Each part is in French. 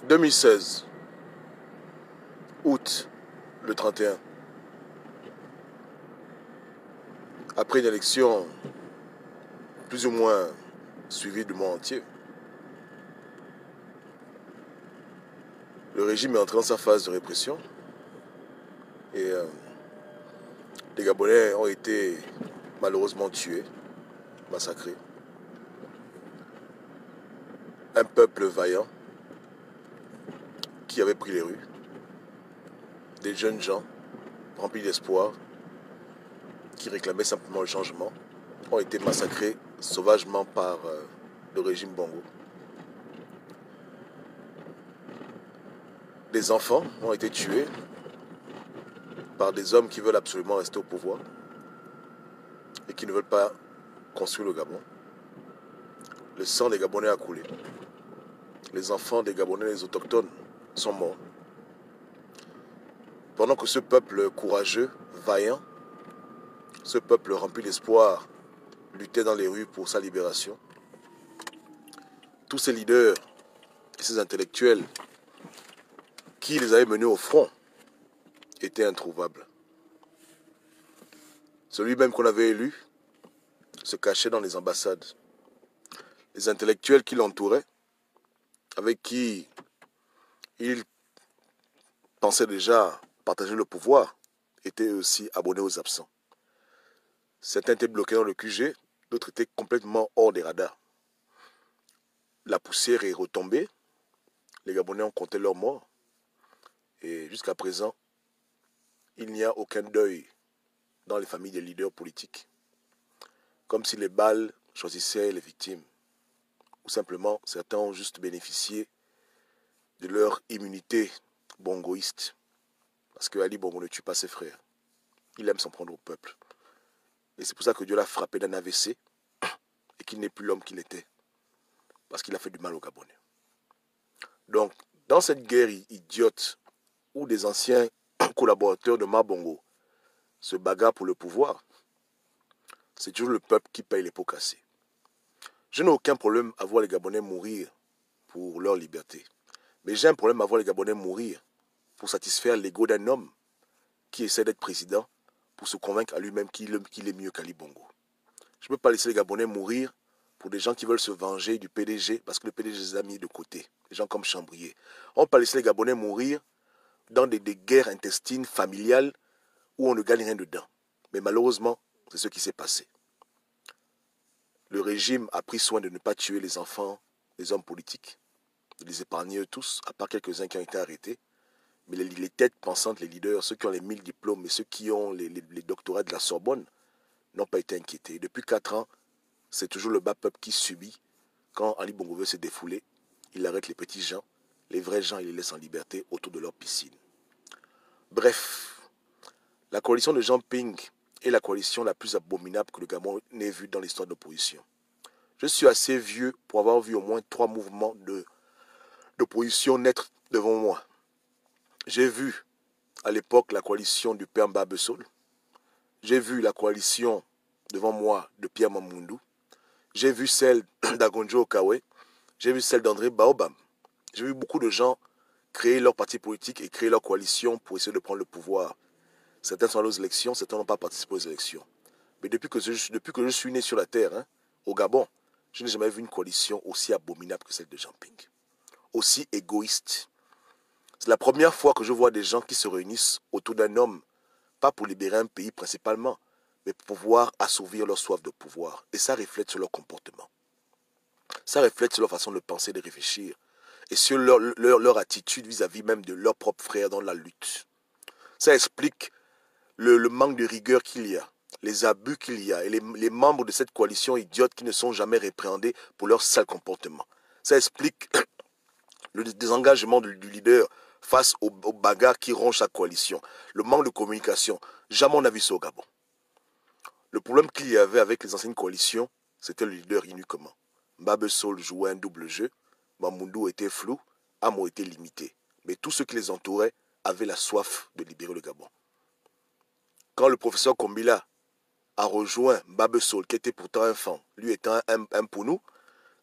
2016, août, le 31. Après une élection plus ou moins suivie du monde entier, le régime est entré dans sa phase de répression et les Gabonais ont été malheureusement tués, massacrés. Un peuple vaillant qui avait pris les rues, des jeunes gens remplis d'espoir qui réclamaient simplement le changement, ont été massacrés sauvagement par le régime Bongo. Des enfants ont été tués par des hommes qui veulent absolument rester au pouvoir et qui ne veulent pas construire le Gabon. Le sang des Gabonais a coulé. Les enfants des Gabonais, les autochtones, sont morts. Pendant que ce peuple courageux, vaillant, ce peuple rempli d'espoir, luttait dans les rues pour sa libération, tous ces leaders et ces intellectuels qui les avaient menés au front étaient introuvables. Celui même qu'on avait élu se cachait dans les ambassades. Les intellectuels qui l'entouraient, avec qui il pensait déjà partager le pouvoir, étaient aussi abonnés aux absents. Certains étaient bloqués dans le QG, d'autres étaient complètement hors des radars. La poussière est retombée, les Gabonais ont compté leurs morts, et jusqu'à présent, il n'y a aucun deuil dans les familles des leaders politiques. Comme si les balles choisissaient les victimes. Ou simplement, certains ont juste bénéficié de leur immunité bongoïste. Parce que Ali Bongo ne tue pas ses frères. Il aime s'en prendre au peuple. Et c'est pour ça que Dieu l'a frappé d'un AVC et qu'il n'est plus l'homme qu'il était. Parce qu'il a fait du mal aux Gabonais. Donc, dans cette guerre idiote où des anciens collaborateurs de Mabongo se bagarrent pour le pouvoir, c'est toujours le peuple qui paye les pots cassés. Je n'ai aucun problème à voir les Gabonais mourir pour leur liberté. Mais j'ai un problème à voir les Gabonais mourir pour satisfaire l'ego d'un homme qui essaie d'être président pour se convaincre à lui-même qu'il est mieux qu'Ali Bongo. Je ne peux pas laisser les Gabonais mourir pour des gens qui veulent se venger du PDG parce que le PDG les a mis de côté. Des gens comme Chambrier. On ne peut pas laisser les Gabonais mourir dans des guerres intestines familiales où on ne gagne rien dedans. Mais malheureusement, c'est ce qui s'est passé. Le régime a pris soin de ne pas tuer les enfants des hommes politiques, de les épargner eux tous, à part quelques-uns qui ont été arrêtés. Mais les têtes pensantes, les leaders, ceux qui ont les 1000 diplômes et ceux qui ont les doctorats de la Sorbonne, n'ont pas été inquiétés. Depuis 4 ans, c'est toujours le bas peuple qui subit. Quand Ali Bongo veut se défouler, il arrête les petits gens, les vrais gens, il les laisse en liberté autour de leur piscine. Bref, la coalition de Jean Ping est la coalition la plus abominable que le Gabon n'ait vue dans l'histoire de l'opposition. Je suis assez vieux pour avoir vu au moins 3 mouvements d'opposition naître devant moi. J'ai vu à l'époque la coalition du père Mbaba Sol. J'ai vu la coalition devant moi de Pierre Mamundou. J'ai vu celle d'Agonjo Okawe. J'ai vu celle d'André Baobam. J'ai vu beaucoup de gens créer leur parti politique et créer leur coalition pour essayer de prendre le pouvoir. Certains sont allés aux élections, certains n'ont pas participé aux élections. Mais depuis que je suis né sur la terre, au Gabon, je n'ai jamais vu une coalition aussi abominable que celle de Jean Ping. Aussi égoïste. C'est la première fois que je vois des gens qui se réunissent autour d'un homme, pas pour libérer un pays principalement, mais pour pouvoir assouvir leur soif de pouvoir. Et ça reflète sur leur comportement. Ça reflète sur leur façon de penser, de réfléchir. Et sur leur attitude vis-à-vis même de leurs propres frères dans la lutte. Ça explique le manque de rigueur qu'il y a, les abus qu'il y a, et les membres de cette coalition idiote qui ne sont jamais répréhendés pour leur sale comportement. Ça explique le désengagement du leader face aux bagarres qui rongent sa coalition. Le manque de communication. Jamais on a vu ça au Gabon. Le problème qu'il y avait avec les anciennes coalitions, c'était le leader uniquement. Mbaba Sol jouait un double jeu, Mamundou était flou, Amo était limité. Mais tous ceux qui les entouraient avaient la soif de libérer le Gabon. Quand le professeur Kombila a rejoint Mbaba Sol, qui était pourtant un fan, lui étant un Pounou,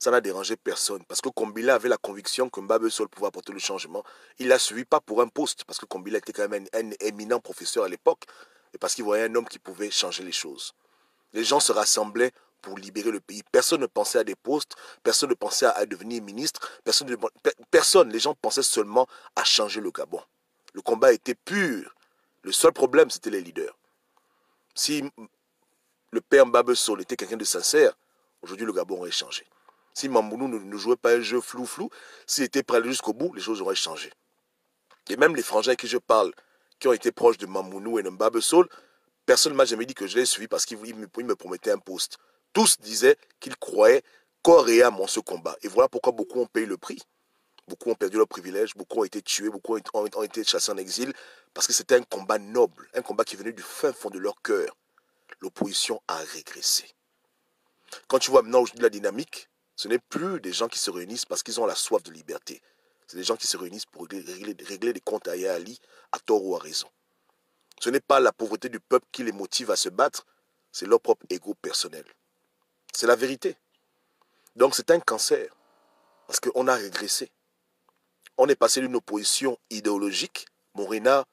ça n'a dérangé personne. Parce que Kombila avait la conviction que Mbaba Soul pouvait apporter le changement. Il l'a suivi pas pour un poste, parce que Kombila était quand même un éminent professeur à l'époque, mais parce qu'il voyait un homme qui pouvait changer les choses. Les gens se rassemblaient pour libérer le pays. Personne ne pensait à des postes, personne ne pensait à devenir ministre, personne, les gens pensaient seulement à changer le Gabon. Le combat était pur. Le seul problème, c'était les leaders. Si le père Mbaba Soul était quelqu'un de sincère, aujourd'hui le Gabon aurait changé. Si Mamounou ne jouait pas un jeu flou-flou, s'il était prêt à aller jusqu'au bout, les choses auraient changé. Et même les frangins à qui je parle, qui ont été proches de Mamounou et de Mbaba Soul, personne ne m'a jamais dit que je l'ai suivi parce qu'il me promettait un poste. Tous disaient qu'ils croyaient corps et âme en ce combat. Et voilà pourquoi beaucoup ont payé le prix. Beaucoup ont perdu leurs privilèges, beaucoup ont été tués, beaucoup ont été chassés en exil, parce que c'était un combat noble, un combat qui venait du fin fond de leur cœur. L'opposition a régressé. Quand tu vois maintenant aujourd'hui la dynamique, ce n'est plus des gens qui se réunissent parce qu'ils ont la soif de liberté. C'est des gens qui se réunissent pour régler des comptes à Ali, à tort ou à raison. Ce n'est pas la pauvreté du peuple qui les motive à se battre, c'est leur propre ego personnel. C'est la vérité. Donc c'est un cancer, parce qu'on a régressé. On est passé d'une opposition idéologique, Morena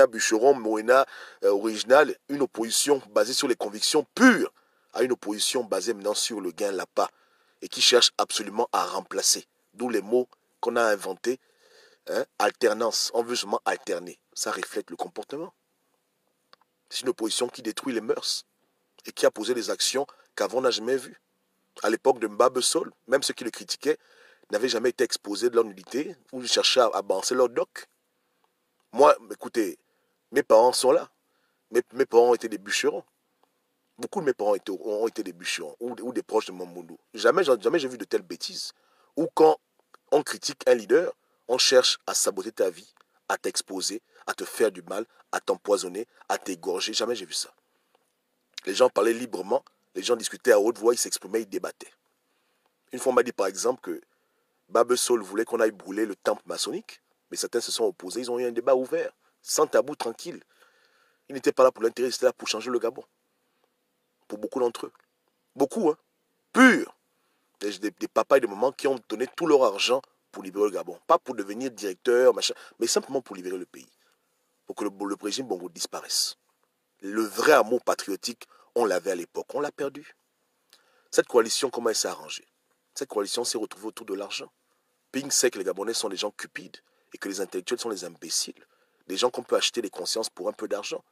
Bûcheron, Morena original, une opposition basée sur les convictions pures, à une opposition basée maintenant sur le gain l'appât, et qui cherche absolument à remplacer. D'où les mots qu'on a inventés, alternance, on veut seulement alterner. Ça reflète le comportement. C'est une opposition qui détruit les mœurs et qui a posé des actions qu'avant on n'a jamais vues. À l'époque de Mbaba Soul, même ceux qui le critiquaient n'avaient jamais été exposés de leur nudité ou cherchaient à balancer leur doc. Moi, écoutez, mes parents sont là. Mes parents ont été des bûcherons. Beaucoup de mes parents ont été des bûcherons ou des proches de Mamounou. Jamais j'ai vu de telles bêtises. Ou quand on critique un leader, on cherche à saboter ta vie, à t'exposer, à te faire du mal, à t'empoisonner, à t'égorger. Jamais j'ai vu ça. Les gens parlaient librement, les gens discutaient à haute voix, ils s'exprimaient, ils débattaient. Une fois, on m'a dit par exemple que Mbaba Soul voulait qu'on aille brûler le temple maçonnique, mais certains se sont opposés, ils ont eu un débat ouvert, sans tabou, tranquille. Ils n'étaient pas là pour l'intérêt, ils étaient là pour changer le Gabon. Pour beaucoup d'entre eux. Beaucoup, hein. Purs. Des papas et des mamans qui ont donné tout leur argent pour libérer le Gabon. Pas pour devenir directeur, machin, mais simplement pour libérer le pays. Pour que le régime Bongo disparaisse. Le vrai amour patriotique, on l'avait à l'époque, on l'a perdu. Cette coalition, comment elle s'est arrangée? Cette coalition s'est retrouvée autour de l'argent. Ping sait que les Gabonais sont des gens cupides et que les intellectuels sont des imbéciles. Des gens qu'on peut acheter des consciences pour un peu d'argent.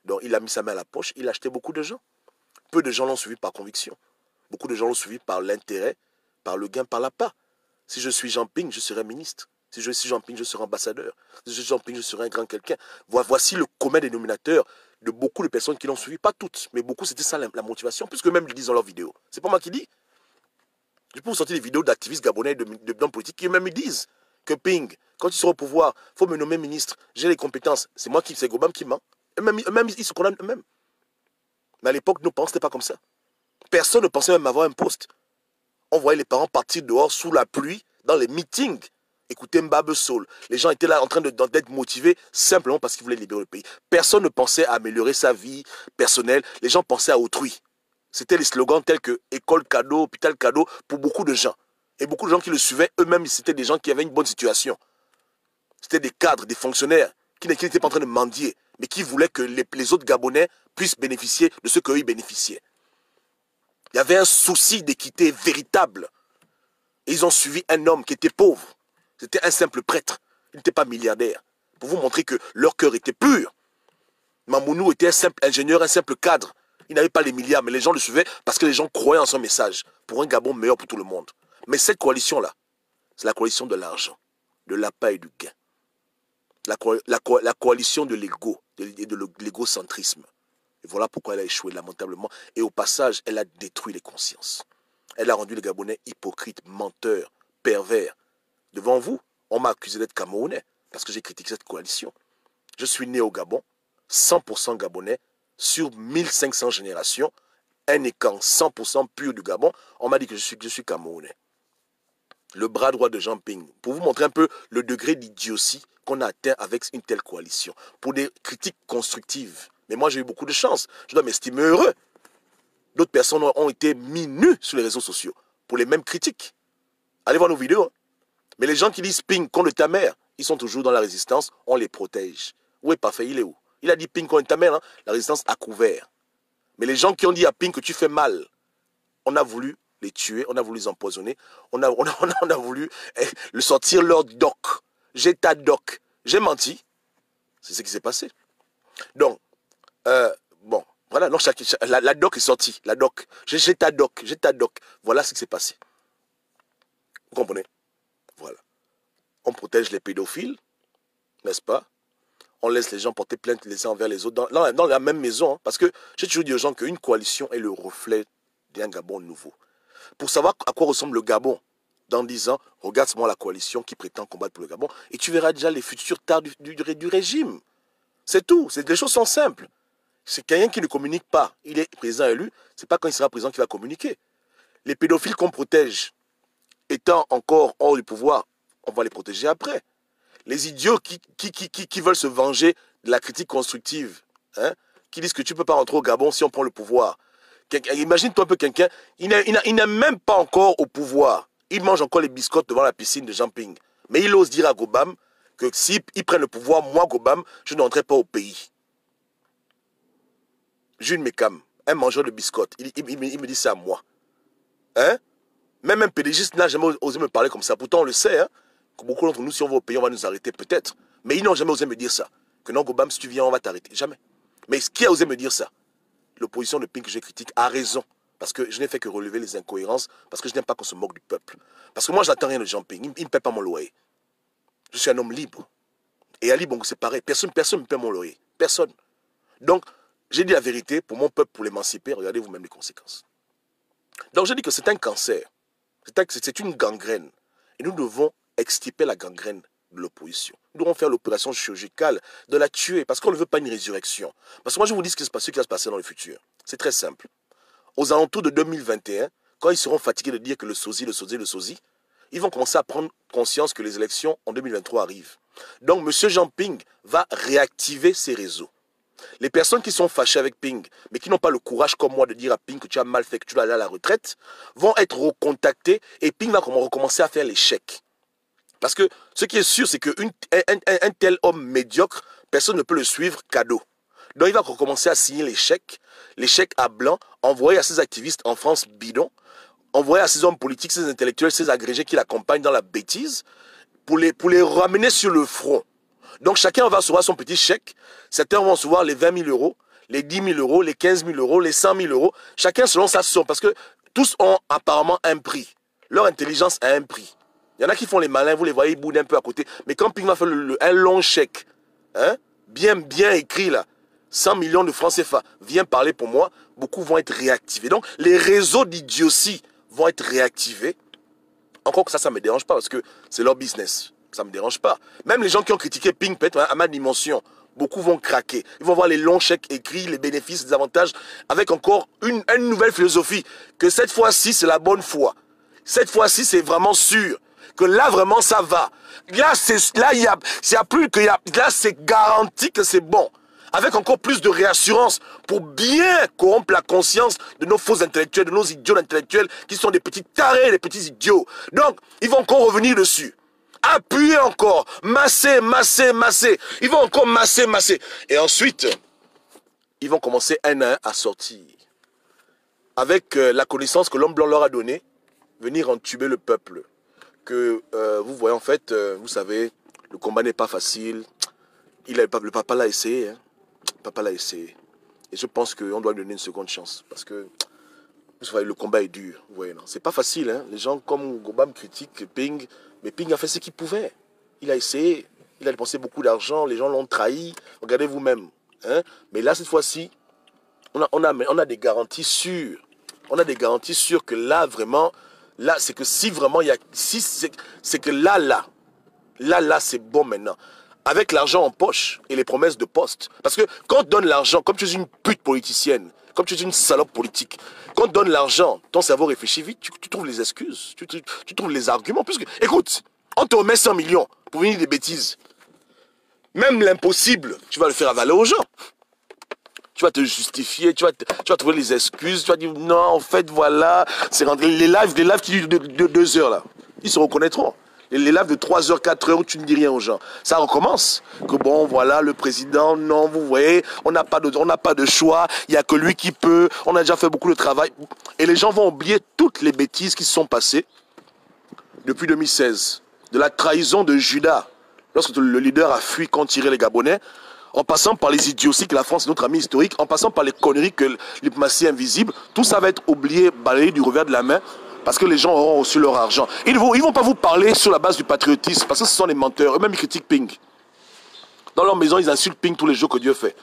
Donc il a mis sa main à la poche, il a acheté beaucoup de gens. Peu de gens l'ont suivi par conviction. Beaucoup de gens l'ont suivi par l'intérêt, par le gain, par l'appât. Si je suis Jean Ping, je serai ministre. Si je suis Jean Ping, je serai ambassadeur. Si je suis Jean Ping, je serai un grand quelqu'un. Voici le commun dénominateur de beaucoup de personnes qui l'ont suivi. Pas toutes, mais beaucoup, c'était ça la motivation. Puisque même ils disent dans leurs vidéos. C'est pas moi qui dis. Je peux vous sortir des vidéos d'activistes gabonais, d'hommes politiques qui même ils disent que Ping, quand ils seront au pouvoir, il faut me nommer ministre. J'ai les compétences. C'est moi c'est Gobam qui ment. Eux-mêmes, ils se condamnent eux-mêmes. Mais à l'époque, nos parents, ce n'était pas comme ça. Personne ne pensait même avoir un poste. On voyait les parents partir dehors sous la pluie, dans les meetings, écouter Mbaba Soul. Les gens étaient là en train d'être motivés simplement parce qu'ils voulaient libérer le pays. Personne ne pensait à améliorer sa vie personnelle. Les gens pensaient à autrui. C'était les slogans tels que école cadeau, hôpital cadeau pour beaucoup de gens. Et beaucoup de gens qui le suivaient, eux-mêmes, c'était des gens qui avaient une bonne situation. C'était des cadres, des fonctionnaires qui n'étaient pas en train de mendier, mais qui voulaient que les autres Gabonais puissent bénéficier de ce qu'eux, ils bénéficiaient. Il y avait un souci d'équité véritable. Et ils ont suivi un homme qui était pauvre. C'était un simple prêtre. Il n'était pas milliardaire. Pour vous montrer que leur cœur était pur. Mamounou était un simple ingénieur, un simple cadre. Il n'avait pas les milliards, mais les gens le suivaient parce que les gens croyaient en son message. Pour un Gabon meilleur pour tout le monde. Mais cette coalition-là, c'est la coalition de l'argent, de l'appât et du gain. La coalition de l'ego et de l'égocentrisme. Et voilà pourquoi elle a échoué lamentablement. Et au passage, elle a détruit les consciences. Elle a rendu les Gabonais hypocrites, menteurs, pervers. Devant vous, on m'a accusé d'être Camerounais parce que j'ai critiqué cette coalition. Je suis né au Gabon, 100% Gabonais, sur 1500 générations, un écran 100% pur du Gabon. On m'a dit que je suis Camerounais. Le bras droit de Jean Ping, pour vous montrer un peu le degré d'idiotie qu'on a atteint avec une telle coalition, pour des critiques constructives. Mais moi, j'ai eu beaucoup de chance. Je dois m'estimer heureux. D'autres personnes ont été mis nus sur les réseaux sociaux pour les mêmes critiques. Allez voir nos vidéos. Hein. Mais les gens qui disent Ping contre ta mère, ils sont toujours dans la résistance, on les protège. Où est Parfait? Il est où? Il a dit Ping contre ta mère, hein? La résistance a couvert. Mais les gens qui ont dit à Ping que tu fais mal, on a voulu les tuer, on a voulu les empoisonner, on a voulu le sortir leur doc. J'ai ta doc. J'ai menti. C'est ce qui s'est passé. Donc, bon, voilà, donc la doc est sortie. La doc. J'ai ta doc, j'ai ta doc. Voilà ce qui s'est passé. Vous comprenez? Voilà. On protège les pédophiles, n'est-ce pas? On laisse les gens porter plainte les uns envers les autres dans la même maison. Hein, parce que j'ai toujours dit aux gens qu'une coalition est le reflet d'un Gabon nouveau. Pour savoir à quoi ressemble le Gabon dans 10 ans, regarde seulement la coalition qui prétend combattre pour le Gabon et tu verras déjà les futurs tares du régime. C'est tout. Les choses sont simples. C'est quelqu'un qui ne communique pas. Il est président élu. Ce n'est pas quand il sera président qu'il va communiquer. Les pédophiles qu'on protège, étant encore hors du pouvoir, on va les protéger après. Les idiots qui veulent se venger de la critique constructive, hein, qui disent que tu ne peux pas rentrer au Gabon si on prend le pouvoir. Imagine-toi un peu quelqu'un, il n'est même pas encore au pouvoir. Il mange encore les biscottes devant la piscine de Jean Ping. Mais il ose dire à Gobam que s'il prend le pouvoir, moi, Gobam, je n'entrerai pas au pays. Jules Mekam, un mangeur de biscottes, il me dit ça à moi. Hein? Même un pédégiste n'a jamais osé me parler comme ça. Pourtant, on le sait, hein, que beaucoup d'entre nous, si on va au pays, on va nous arrêter peut-être. Mais ils n'ont jamais osé me dire ça. Que non, Gobam, si tu viens, on va t'arrêter. Jamais. Mais qui a osé me dire ça? L'opposition de Ping que je critique a raison. Parce que je n'ai fait que relever les incohérences. Parce que je n'aime pas qu'on se moque du peuple. Parce que moi, je n'attends rien de Jean Ping. Il ne me paie pas mon loyer. Je suis un homme libre. Et à Libre, c'est pareil. Personne ne me paie mon loyer. Personne. Donc, j'ai dit la vérité pour mon peuple, pour l'émanciper. Regardez vous-même les conséquences. Donc, je dis que c'est un cancer. C'est une gangrène. Et nous devons extirper la gangrène de l'opposition. Nous devons faire l'opération chirurgicale de la tuer. Parce qu'on ne veut pas une résurrection. Parce que moi, je vous dis ce qui va se passer dans le futur. C'est très simple. Aux alentours de 2021, quand ils seront fatigués de dire que le sosie, ils vont commencer à prendre conscience que les élections en 2023 arrivent. Donc, M. Jean Ping va réactiver ses réseaux. Les personnes qui sont fâchées avec Ping, mais qui n'ont pas le courage comme moi de dire à Ping que tu as mal fait, que tu dois aller à la retraite, vont être recontactés et Ping va recommencer à faire les chèques. Parce que ce qui est sûr, c'est qu'un tel homme médiocre, personne ne peut le suivre cadeau. Donc il va recommencer à signer les chèques à blanc, envoyés à ses activistes en France bidon, envoyés à ses hommes politiques, ses intellectuels, ses agrégés qui l'accompagnent dans la bêtise, pour les ramener sur le front. Donc chacun va recevoir son petit chèque. Certains vont recevoir les 20 000 euros, les 10 000 euros, les 15 000 euros, les 100 000 euros. Chacun selon sa somme. Parce que tous ont apparemment un prix. Leur intelligence a un prix. Il y en a qui font les malins, vous les voyez, ils boudent un peu à côté. Mais quand Ping va faire un long chèque, hein, bien écrit là, 100 millions de francs CFA, viens parler pour moi, beaucoup vont être réactivés. Donc les réseaux d'idiotie vont être réactivés. Encore que ça ne me dérange pas parce que c'est leur business. Ça ne me dérange pas. Même les gens qui ont critiqué Ping, peut-être à ma dimension, beaucoup vont craquer. Ils vont voir les longs chèques écrits, les bénéfices, les avantages, avec encore une nouvelle philosophie. Que cette fois-ci, c'est la bonne foi. Cette fois-ci, c'est vraiment sûr. Que là, vraiment, ça va. Là, c'est garanti que c'est bon. Avec encore plus de réassurance pour bien corrompre la conscience de nos faux intellectuels, de nos idiots intellectuels qui sont des petits tarés, des petits idiots. Donc, ils vont encore revenir dessus. Appuyer encore, masser. Ils vont encore masser. Et ensuite, ils vont commencer un à un à sortir. Avec la connaissance que l'homme blanc leur a donnée, venir entuber le peuple. Que vous voyez en fait, vous savez, le combat n'est pas facile. Le papa l'a essayé. Hein. Le papa l'a essayé. Et je pense qu'on doit lui donner une seconde chance. Parce que vous savez, le combat est dur. Vous voyez, non, c'est pas facile. Hein. Les gens comme Gobam critiquent Ping. Mais Ping a fait ce qu'il pouvait. Il a essayé. Il a dépensé beaucoup d'argent. Les gens l'ont trahi. Regardez vous-même. Hein? Mais là, cette fois-ci, on a des garanties sûres. On a des garanties sûres que là, vraiment, là, c'est que si vraiment il y a... c'est que là, c'est bon maintenant. Avec l'argent en poche et les promesses de poste. Parce que quand on te donne l'argent, comme tu es une pute politicienne, comme tu es une salope politique, quand on te donne l'argent, ton cerveau réfléchit vite, tu trouves les excuses, tu trouves les arguments. Puisque, écoute, on te remet 100 millions pour venir des bêtises. Même l'impossible, tu vas le faire avaler aux gens. Tu vas te justifier, tu vas trouver les excuses, tu vas dire non, en fait, voilà, c'est rentré. Les lives qui durent 2 heures là. Ils se reconnaîtront. Les lives de 3 heures, 4 heures où tu ne dis rien aux gens. Ça recommence. Que bon, voilà, le président, non, vous voyez, on n'a pas de choix, il n'y a que lui qui peut, on a déjà fait beaucoup de travail. Et les gens vont oublier toutes les bêtises qui se sont passées depuis 2016. De la trahison de Judas, lorsque le leader a fui quand tirait les Gabonais, en passant par les idioties que la France est notre ami historique, en passant par les conneries que la diplomatie invisible, tout ça va être oublié, balayé du revers de la main, parce que les gens auront reçu leur argent. Ils ne vont pas vous parler sur la base du patriotisme, parce que ce sont des menteurs. Eux-mêmes, ils critiquent Ping. Dans leur maison, ils insultent Ping tous les jours que Dieu fait.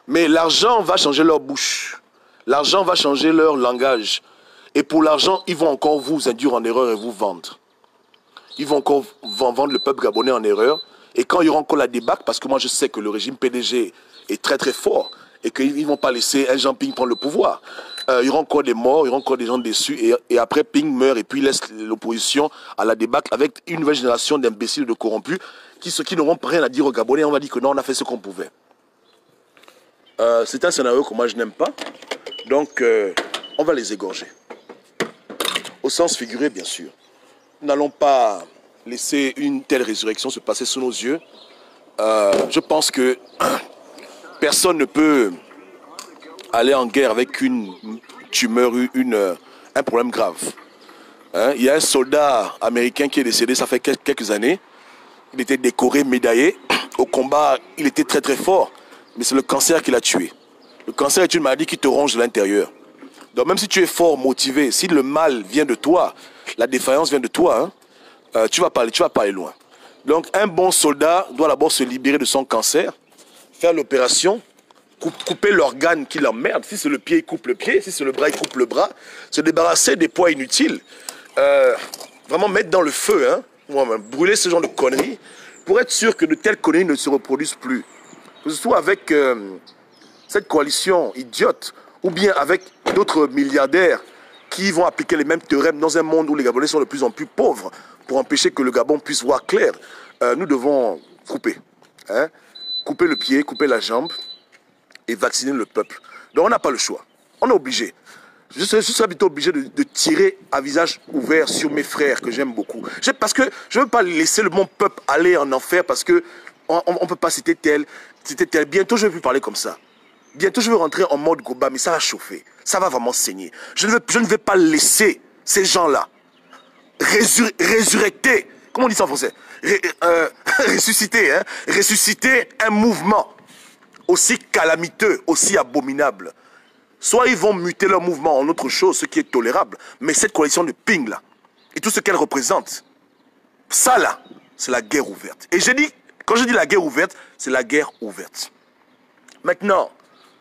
Mais l'argent va changer leur bouche. L'argent va changer leur langage. Et pour l'argent, ils vont encore vous induire en erreur et vous vendre. Ils vont encore vendre le peuple gabonais en erreur. Et quand il y aura encore la débâcle, parce que moi je sais que le régime PDG est très très fort et qu'ils ne vont pas laisser un Jean Ping prendre le pouvoir. Il y aura encore des morts, il y aura encore des gens déçus et après Ping meurt et puis il laisse l'opposition à la débâcle avec une nouvelle génération d'imbéciles, de corrompus qui n'auront rien à dire aux Gabonais. On va dire que non, on a fait ce qu'on pouvait. C'est un scénario que moi je n'aime pas. Donc on va les égorger. Au sens figuré bien sûr. Nous n'allons pas laisser une telle résurrection se passer sous nos yeux. Je pense que personne ne peut aller en guerre avec une tumeur, un problème grave. Hein? Il y a un soldat américain qui est décédé, ça fait quelques années. Il était décoré, médaillé. Au combat, il était très très fort. Mais c'est le cancer qui l'a tué. Le cancer est une maladie qui te ronge de l'intérieur. Donc même si tu es fort, motivé, si le mal vient de toi, la défaillance vient de toi, hein, tu vas pas aller loin. Donc un bon soldat doit d'abord se libérer de son cancer, faire l'opération, couper l'organe qui l'emmerde. Si c'est le pied, il coupe le pied. Si c'est le bras, il coupe le bras. Se débarrasser des poids inutiles. Vraiment mettre dans le feu, hein, brûler ce genre de conneries pour être sûr que de telles conneries ne se reproduisent plus. Que ce soit avec cette coalition idiote ou bien avec d'autres milliardaires qui vont appliquer les mêmes théorèmes dans un monde où les Gabonais sont de plus en plus pauvres pour empêcher que le Gabon puisse voir clair. Nous devons couper. Hein, couper le pied, couper la jambe et vacciner le peuple. Donc on n'a pas le choix. On est obligé. Je serais plutôt obligé de tirer à visage ouvert sur mes frères que j'aime beaucoup. Parce que je ne veux pas laisser mon peuple aller en enfer parce qu'on ne peut pas citer tel. Bientôt je ne vais plus parler comme ça. Bientôt je vais rentrer en mode Goba, mais ça va chauffer. Ça va vraiment saigner. Je ne vais pas laisser ces gens-là résurrecter. Comment on dit ça en français? Ressusciter, hein? Ressusciter un mouvement aussi calamiteux, aussi abominable. Soit ils vont muter leur mouvement en autre chose, ce qui est tolérable, mais cette coalition de Ping là, et tout ce qu'elle représente, ça là, c'est la guerre ouverte. Et quand je dis la guerre ouverte, c'est la guerre ouverte. Maintenant,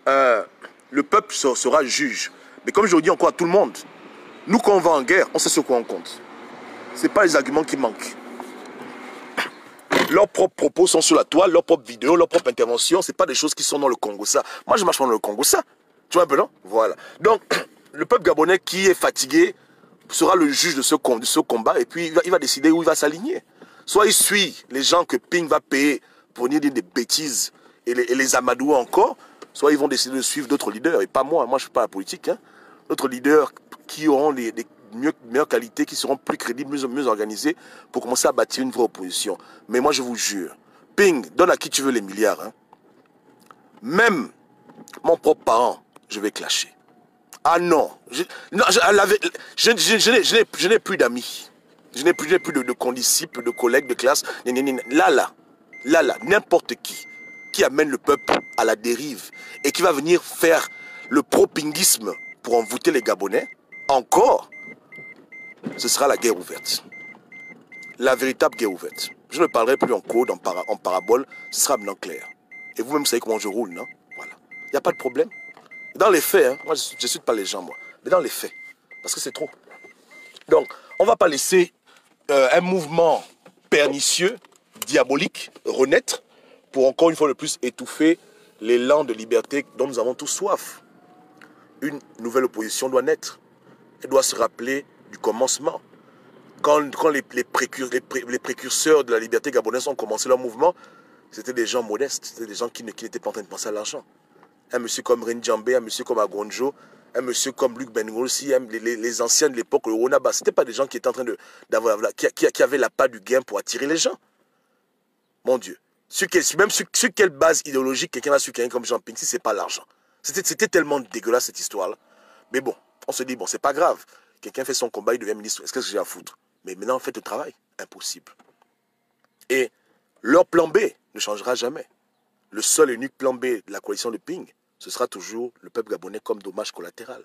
le peuple sera juge. Mais comme je le dis encore à tout le monde, nous quand on va en guerre, on sait sur quoi on compte. Ce n'est pas les arguments qui manquent. Leurs propres propos sont sur la toile, leurs propres vidéos, leurs propres interventions, ce n'est pas des choses qui sont dans le Congo ça. Moi je marche pas dans le Congo ça. Tu vois un peu non? Voilà. Donc le peuple gabonais qui est fatigué sera le juge de ce combat et puis il va décider où il va s'aligner. Soit il suit les gens que Ping va payer pour dire des bêtises et les amadouer encore, soit ils vont décider de suivre d'autres leaders et pas moi. Moi je ne suis pas la politique. Hein. D'autres leaders qui auront des meilleures qualités, qui seront plus crédibles, mieux organisés pour commencer à bâtir une vraie opposition. Mais moi je vous jure, Ping, donne à qui tu veux les milliards. Hein. Même mon propre parent, je vais clasher. Ah non, je n'ai plus d'amis. Je n'ai plus de condisciples, de collègues de classe. Là, n'importe qui amène le peuple à la dérive et qui va venir faire le pro-pinguisme pour envoûter les Gabonais, encore, ce sera la guerre ouverte. La véritable guerre ouverte. Je ne parlerai plus en code, en parabole, ce sera maintenant clair. Et vous-même, vous savez comment je roule, non? Voilà. Il n'y a pas de problème. Dans les faits, hein, moi je ne suis pas les gens, moi, mais dans les faits, parce que c'est trop. Donc, on ne va pas laisser un mouvement pernicieux, diabolique, renaître, pour encore une fois de plus étouffer l'élan de liberté dont nous avons tous soif. Une nouvelle opposition doit naître. Elle doit se rappeler du commencement. Quand les précurseurs de la liberté gabonaise ont commencé leur mouvement, c'était des gens modestes, c'était des gens qui n'étaient pas en train de penser à l'argent. Un monsieur comme Rin Djambé, un monsieur comme Agonjo, un monsieur comme Luc Bengolsi, les anciens de l'époque, le Ronaba, ce n'étaient pas des gens qui étaient en train qui avaient la part du gain pour attirer les gens. Mon Dieu. Même sur quelle base idéologique quelqu'un a su quelqu'un comme Jean Ping, si ce n'est pas l'argent. C'était tellement dégueulasse cette histoire-là. Mais bon, on se dit, bon, c'est pas grave. Quelqu'un fait son combat, il devient ministre. Est-ce que j'ai à foutre? Mais maintenant, faites le travail. Impossible. Et leur plan B ne changera jamais. Le seul et unique plan B de la coalition de Ping, ce sera toujours le peuple gabonais comme dommage collatéral.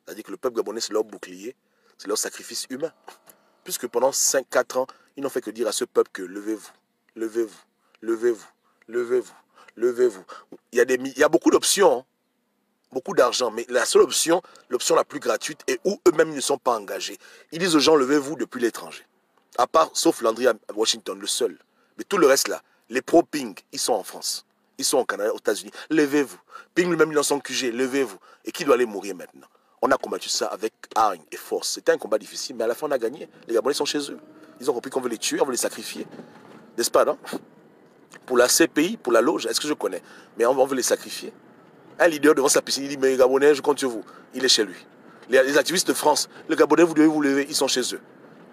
C'est-à-dire que le peuple gabonais, c'est leur bouclier, c'est leur sacrifice humain. Puisque pendant 5-4 ans, ils n'ont fait que dire à ce peuple que levez-vous, levez-vous, levez-vous, levez-vous, levez-vous. Il y a beaucoup d'options, hein, beaucoup d'argent, mais la seule option, l'option la plus gratuite, et où eux-mêmes ne sont pas engagés. Ils disent aux gens, levez-vous depuis l'étranger. À part, sauf Landry à Washington, le seul. Mais tout le reste là, les pro-Ping, ils sont en France. Ils sont au Canada, aux États-Unis. Levez-vous. Ping lui-même, il est dans son QG. Levez-vous. Et qui doit aller mourir maintenant? On a combattu ça avec hargne et force. C'était un combat difficile, mais à la fin, on a gagné. Les Gabonais sont chez eux. Ils ont compris qu'on veut les tuer, on veut les sacrifier. N'est-ce pas, non? Pour la CPI, pour la loge, est-ce que je connais? Mais on veut les sacrifier. Un leader devant sa piscine, il dit, mais les Gabonais, je compte sur vous. Il est chez lui. Les activistes de France, les Gabonais, vous devez vous lever, ils sont chez eux.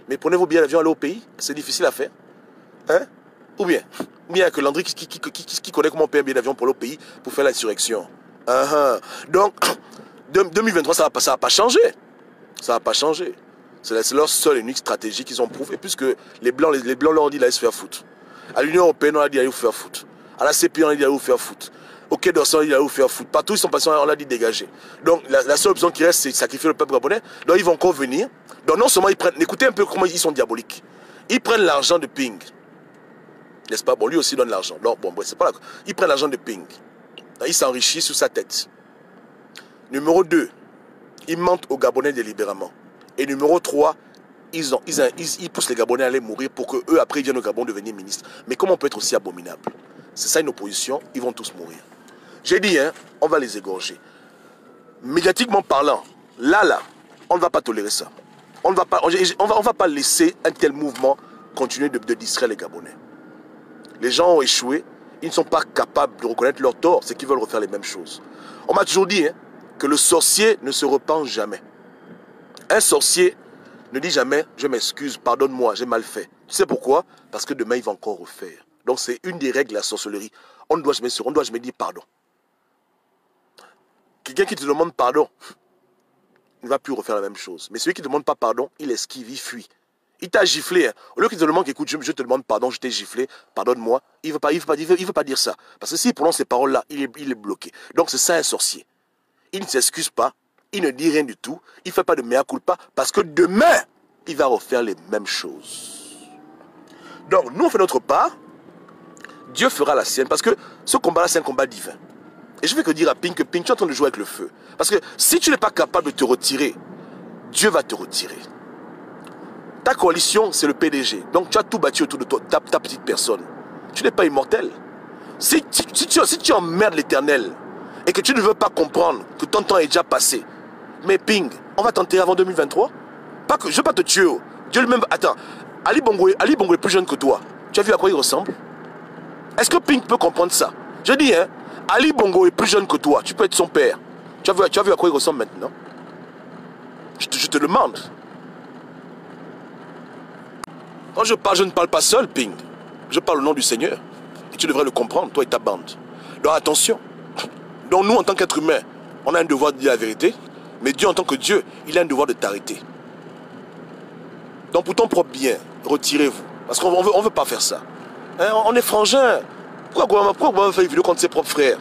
Mais prenez vos billets d'avion, allez au pays. C'est difficile à faire. Hein? Ou bien que Landry qui connaît comment payer un billet d'avion pour aller au pays pour faire l'insurrection. Donc, 2023, ça va pas changer. Ça va pas changer. C'est leur seule et unique stratégie qu'ils ont prouvé, puisque les Blancs leur ont dit d'aller se faire foutre. À l'Union Européenne, on a dit d'aller vous faire foutre. À la CPI, on a dit d'aller vous faire foutre. Au Quai d'Orsay, on a dit d'aller vous faire foutre. Partout, ils sont passés, on a dit dégager. Donc, la seule option qui reste, c'est sacrifier le peuple gabonais. Donc, ils vont encore venir. Donc, non seulement ils prennent... Écoutez un peu comment ils sont diaboliques. Ils prennent l'argent de Ping. N'est-ce pas? Bon, lui aussi donne l'argent. Non, bon, c'est pas là. Ils prennent l'argent de Ping. Ils s'enrichissent sur sa tête. Numéro 2, ils mentent aux Gabonais délibérément. Et numéro 3, ils poussent les Gabonais à aller mourir pour qu'eux, après, ils viennent au Gabon devenir ministres. Mais comment on peut être aussi abominable? C'est ça une opposition, ils vont tous mourir. J'ai dit, hein, on va les égorger. Médiatiquement parlant, là, on ne va pas tolérer ça. On ne va pas laisser un tel mouvement continuer de distraire les Gabonais. Les gens ont échoué, ils ne sont pas capables de reconnaître leur tort, c'est qu'ils veulent refaire les mêmes choses. On m'a toujours dit, hein, que le sorcier ne se repent jamais. Un sorcier ne dit jamais, je m'excuse, pardonne-moi, j'ai mal fait. Tu sais pourquoi? Parce que demain, il va encore refaire. Donc c'est une des règles de la sorcellerie. On ne doit jamais dire pardon. Quelqu'un qui te demande pardon, il ne va plus refaire la même chose. Mais celui qui ne demande pas pardon, il esquive, il fuit. Il t'a giflé. Hein. Au lieu qu'il te demande, écoute, je te demande pardon, je t'ai giflé, pardonne-moi. Il ne veut pas dire ça. Parce que s'il prononce ces paroles-là, il est bloqué. Donc c'est ça un sorcier. Il ne s'excuse pas, il ne dit rien du tout, il ne fait pas de mea culpa, parce que demain, il va refaire les mêmes choses. Donc nous, on fait notre part, Dieu fera la sienne, parce que ce combat-là, c'est un combat divin. Et je vais que dire à Ping que Ping, tu es en train de jouer avec le feu. Parce que si tu n'es pas capable de te retirer, Dieu va te retirer. Ta coalition, c'est le PDG. Donc tu as tout bâti autour de toi, ta petite personne. Tu n'es pas immortel. Si tu emmerdes l'Éternel et que tu ne veux pas comprendre que ton temps est déjà passé, mais Ping, on va t'enterrer avant 2023. Pas que, je ne veux pas te tuer. Dieu lui-même... Attends, Ali Bongo est plus jeune que toi. Tu as vu à quoi il ressemble? Est-ce que Ping peut comprendre ça? Je dis, hein, Ali Bongo est plus jeune que toi. Tu peux être son père. Tu as vu à quoi il ressemble maintenant? Je te demande. Quand je parle, je ne parle pas seul, Ping. Je parle au nom du Seigneur. Et tu devrais le comprendre, toi et ta bande. Donc attention. Donc nous, en tant qu'êtres humains, on a un devoir de dire la vérité. Mais Dieu, en tant que Dieu, il a un devoir de t'arrêter. Donc pour ton propre bien, retirez-vous. Parce qu'on ne veut pas faire ça. Hein, on est frangins. Pourquoi on fait une vidéo contre ses propres frères?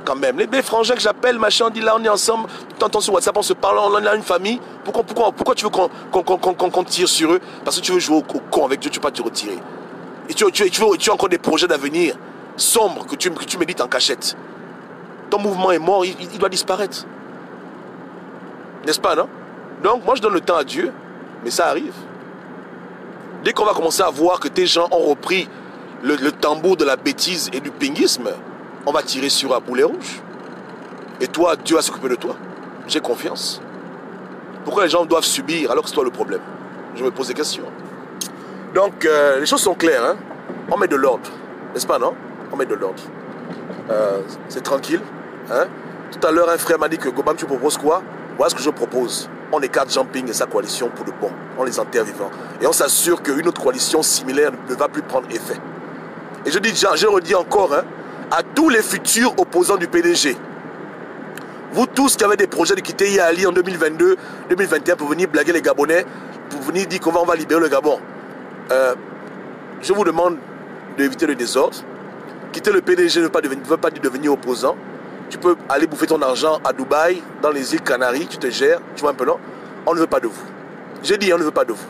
Quand même. Les frangins que j'appelle, machin, on dit là, on est ensemble. T'entends sur WhatsApp, on se parle, on a une famille. Pourquoi tu veux qu'on tire sur eux? Parce que tu veux jouer au con avec Dieu, tu ne veux pas te retirer. Et tu as encore des projets d'avenir sombres que tu médites en cachette. Ton mouvement est mort, il doit disparaître. N'est-ce pas, non? Donc, moi, je donne le temps à Dieu, mais ça arrive. Dès qu'on va commencer à voir que tes gens ont repris le tambour de la bêtise et du pinguisme, on va tirer sur un boulet rouge. Et toi, Dieu va s'occuper de toi. J'ai confiance. Pourquoi les gens doivent subir alors que c'est toi le problème? Je me pose des questions. Donc, les choses sont claires. Hein? On met de l'ordre. N'est-ce pas, non? On met de l'ordre. C'est tranquille. Hein? Tout à l'heure, un frère m'a dit que Gobam, tu proposes quoi? Voilà ce que je propose. On écarte Jean-Ping et sa coalition pour de bon. On les enterre vivants. Et on s'assure qu'une autre coalition similaire ne va plus prendre effet. Et je redis encore, hein, à tous les futurs opposants du PDG, vous tous qui avez des projets de quitter Yali en 2022, 2021 pour venir blaguer les Gabonais, pour venir dire qu'on va libérer le Gabon, je vous demande d'éviter le désordre. Quitter le PDG ne veut pas dire devenir opposant. Tu peux aller bouffer ton argent à Dubaï, dans les îles Canaries, tu te gères, tu vois un peu non. On ne veut pas de vous. J'ai dit, on ne veut pas de vous.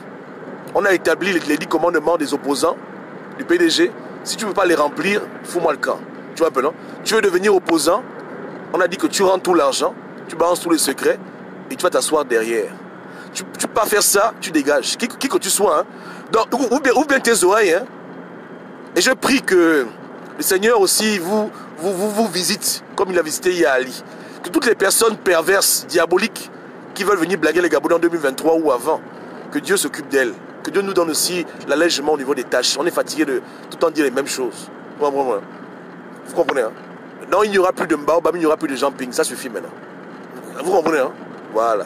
On a établi les 10 commandements des opposants du PDG. Si tu ne veux pas les remplir, fous-moi le camp. Tu vois un peu non. Tu veux devenir opposant, on a dit que tu rends tout l'argent, tu balances tous les secrets et tu vas t'asseoir derrière. Tu ne peux pas faire ça, tu dégages. Qui que tu sois. Hein. Donc, ouvre bien tes oreilles. Hein. Et je prie que le Seigneur aussi vous visite comme il a visité Yali. Que toutes les personnes perverses, diaboliques, qui veulent venir blaguer les Gabonais en 2023 ou avant, que Dieu s'occupe d'elles. Que Dieu nous donne aussi l'allègement au niveau des tâches. On est fatigué de tout le temps dire les mêmes choses. Vous comprenez, hein? Non, il n'y aura plus de Mbaobab, il n'y aura plus de Jean-Ping. Ça suffit maintenant. Vous comprenez, hein? Voilà.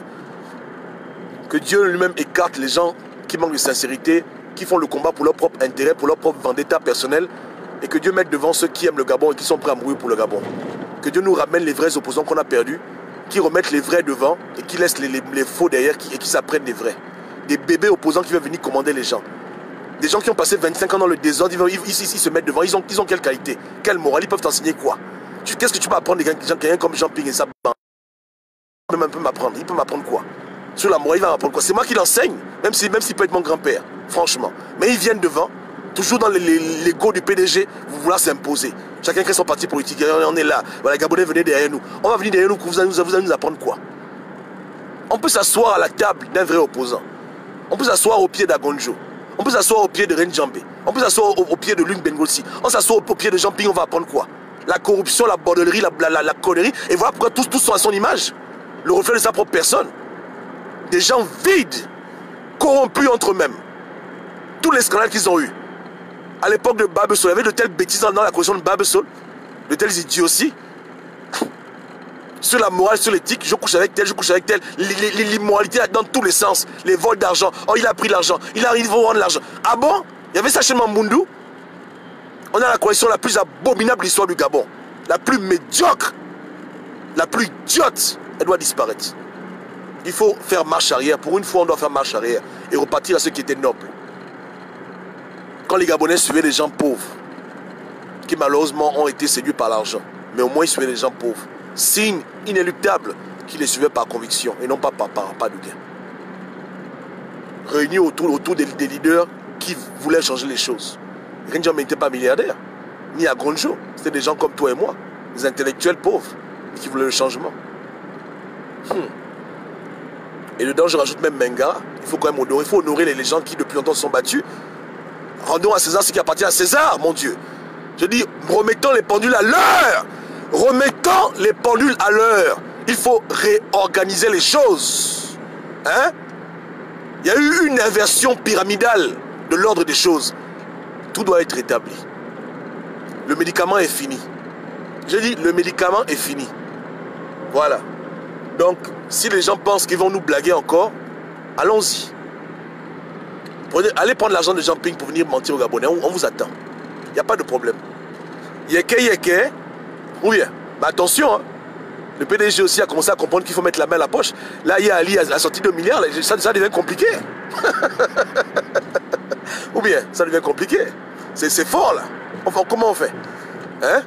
Que Dieu lui-même écarte les gens qui manquent de sincérité, qui font le combat pour leur propre intérêt, pour leur propre vendetta personnel. Et que Dieu mette devant ceux qui aiment le Gabon et qui sont prêts à mourir pour le Gabon. Que Dieu nous ramène les vrais opposants qu'on a perdus, qui remettent les vrais devant et qui laissent les faux derrière et qui s'apprennent des vrais. Des bébés opposants qui veulent venir commander les gens. Des gens qui ont passé 25 ans dans le désordre, ils se mettent devant. Ils ont quelle qualité? Quelle morale? Ils peuvent t'enseigner quoi? Qu'est-ce que tu peux apprendre de quelqu'un comme Jean-Ping et ça? Il peut m'apprendre. Il peut m'apprendre quoi? Sur la morale, il va m'apprendre quoi? C'est moi qui l'enseigne, même s'il peut être mon grand-père, franchement. Mais ils viennent devant, toujours dans l'ego du PDG, vous vouloir s'imposer. Chacun crée son parti politique. On est là. Voilà, les Gabonais, venez derrière nous. On va venir derrière nous, vous allez nous apprendre quoi? On peut s'asseoir à la table d'un vrai opposant. On peut s'asseoir au pied d'Agonjo. On peut s'asseoir au pied de Renjambe. On peut s'asseoir au pied de Lung Bengolsi. On s'assoit au pied de Jean-Ping, on va apprendre quoi? La corruption, la bordellerie, la connerie. Et voilà pourquoi tous sont à son image. Le reflet de sa propre personne. Des gens vides, corrompus entre eux-mêmes. Tous les scandales qu'ils ont eus. À l'époque de Babesol, il y avait de telles bêtises dans la corruption de Babesol. De telles idioties. Sur la morale, sur l'éthique, je couche avec tel, je couche avec tel. L'immoralité dans tous les sens. Les vols d'argent. Oh, il a pris l'argent. Il arrive à rendre l'argent. Ah bon? Il y avait ça chez Mambundu. On a la coalition la plus abominable de l'histoire du Gabon. La plus médiocre. La plus idiote. Elle doit disparaître. Il faut faire marche arrière. Pour une fois, on doit faire marche arrière. Et repartir à ceux qui étaient nobles. Quand les Gabonais suivaient les gens pauvres, qui malheureusement ont été séduits par l'argent, mais au moins ils suivaient les gens pauvres. Signe inéluctable qu'ils les suivaient par conviction et non pas par de gain. Réunis autour des leaders qui voulaient changer les choses. Renjambe n'était pas milliardaire, ni à Gronjo. C'était des gens comme toi et moi, des intellectuels pauvres, qui voulaient le changement. Et dedans, je rajoute même Menga. Il faut quand même honorer, les gens qui depuis longtemps se sont battus. Rendons à César ce qui appartient à César, mon Dieu. Je dis, remettons les pendules à l'heure. Remettons les pendules à l'heure. Il faut réorganiser les choses. Hein? Il y a eu une inversion pyramidale de l'ordre des choses. Tout doit être établi. Le médicament est fini. J'ai dit, le médicament est fini. Voilà. Donc, si les gens pensent qu'ils vont nous blaguer encore, allons-y. Allez prendre l'argent de Jean-Ping pour venir mentir aux Gabonais. On vous attend. Il n'y a pas de problème. Yeke. Oui, mais attention, hein. Le PDG aussi a commencé à comprendre qu'il faut mettre la main à la poche. Là, Ali a sorti 2 milliards. Ça devient compliqué. Ou bien, ça devient compliqué. C'est fort, là. Enfin, comment on fait? Hein?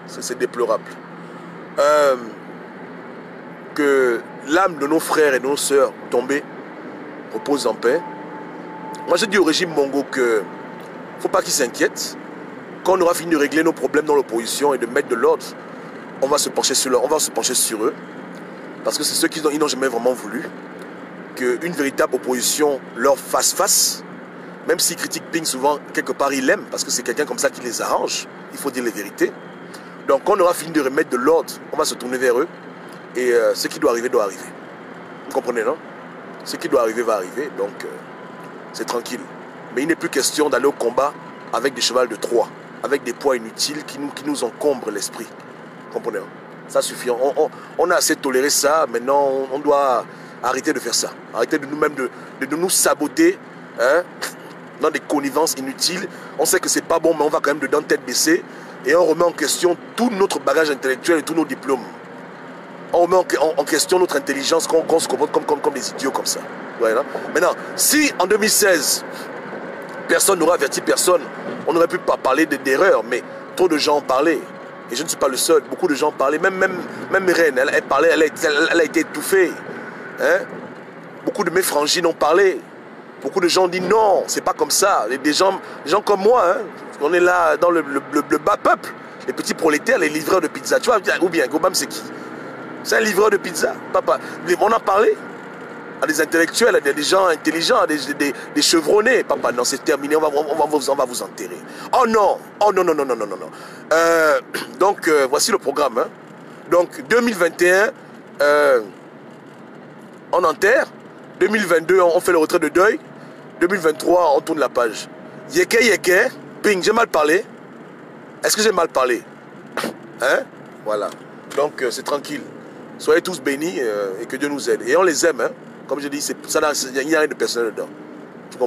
C'est déplorable. Que l'âme de nos frères et de nos sœurs tombés repose en paix. Moi, je dis au régime Bongo que faut pas qu'ils s'inquiètent. Quand on aura fini de régler nos problèmes dans l'opposition et de mettre de l'ordre, on va se pencher sur eux. Parce que c'est ceux qui n'ont jamais vraiment voulu qu'une véritable opposition leur fasse face. Même s'ils critiquent Ping souvent, quelque part ils l'aiment, parce que c'est quelqu'un comme ça qui les arrange. Il faut dire les vérités. Donc quand on aura fini de remettre de l'ordre, on va se tourner vers eux. Et ce qui doit arriver, doit arriver. Vous comprenez, non? Ce qui doit arriver, va arriver. Donc c'est tranquille. Mais il n'est plus question d'aller au combat avec des chevals de Troie, avec des poids inutiles qui nous encombrent l'esprit. Vous comprenez, non? Ça suffit. On a assez toléré ça. Maintenant, on doit arrêter de faire ça. Arrêter de nous-mêmes de nous saboter, hein, dans des connivences inutiles. On sait que c'est pas bon, mais on va quand même dedans tête baissée. Et on remet en question tout notre bagage intellectuel et tous nos diplômes. On remet en question notre intelligence, qu'on se comporte comme des idiots comme ça. Voilà. Maintenant, si en 2016, personne n'aurait averti personne, on aurait pu pas parler d'erreurs, mais trop de gens en parlaient. Et je ne suis pas le seul, beaucoup de gens parlaient, même Reine, elle parlait, elle a été étouffée. Hein? Beaucoup de mes frangines ont parlé. Beaucoup de gens ont dit non, c'est pas comme ça. Des gens comme moi, hein, on est là dans le bas peuple, les petits prolétaires, les livreurs de pizza. Tu vois, ou bien, Gobam, c'est qui? C'est un livreur de pizza, papa. On a parlé à des intellectuels, à des gens intelligents, à des chevronnés. Papa, non, c'est terminé, on va vous enterrer. Oh non, non, non, non, non, non, non, non. Donc, voici le programme. Hein. Donc, 2021, on enterre. 2022, on fait le retrait de deuil. 2023, on tourne la page. Yeke, ping, j'ai mal parlé. Est-ce que j'ai mal parlé? Hein? Voilà. Donc, c'est tranquille. Soyez tous bénis et que Dieu nous aide. Et on les aime, hein. Comme je dis, il n'y a rien de personnel dedans. Tu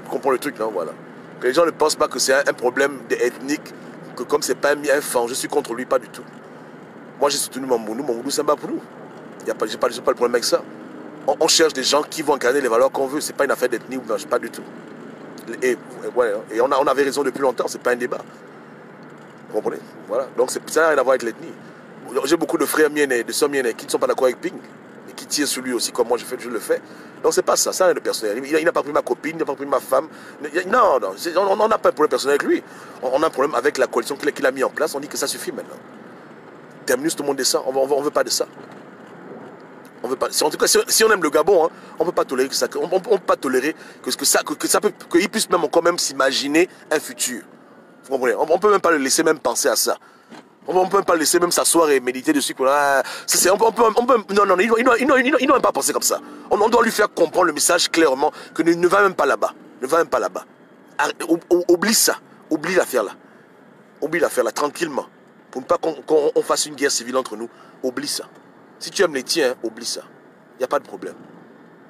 comprends le truc, non? Voilà. Que les gens ne pensent pas que c'est un problème ethnique, que comme c'est pas un fan, je suis contre lui, pas du tout. Moi, j'ai soutenu Mamboundou. Mamboundou, c'est pas pour nous. J'ai pas le problème avec ça. On cherche des gens qui vont incarner les valeurs qu'on veut. C'est pas une affaire d'ethnie, pas du tout. Et on avait raison depuis longtemps, c'est pas un débat. Vous comprenez? Voilà. Donc ça n'a rien à voir avec l'ethnie. J'ai beaucoup de frères miens et de sœurs miennes qui ne sont pas d'accord avec Ping et qui tirent sur lui aussi comme moi je le fais. Donc c'est pas ça, ça n'a rien de personnel. Il n'a pas pris ma copine, il n'a pas pris ma femme. Non, on n'a pas un problème personnel avec lui. On a un problème avec la coalition qu'il a mis en place. On dit que ça suffit maintenant. Terminus, tout le monde descend. On ne veut pas de ça. On veut pas. En tout cas, si on aime le Gabon, hein, on ne peut pas tolérer que ça. On ne peut pas tolérer qu'il puisse même s'imaginer un futur. Vous comprenez? On ne peut même pas le laisser même penser à ça. On ne peut même pas le laisser même s'asseoir et méditer dessus. Non, il ne doit même pas penser comme ça. On doit lui faire comprendre le message clairement que ne va même pas là-bas. Ne va même pas là-bas. Oublie ça. Oublie l'affaire là. Oublie l'affaire là, tranquillement. Pour ne pas qu'on fasse une guerre civile entre nous. Oublie ça. Si tu aimes les tiens, oublie ça. Il n'y a pas de problème.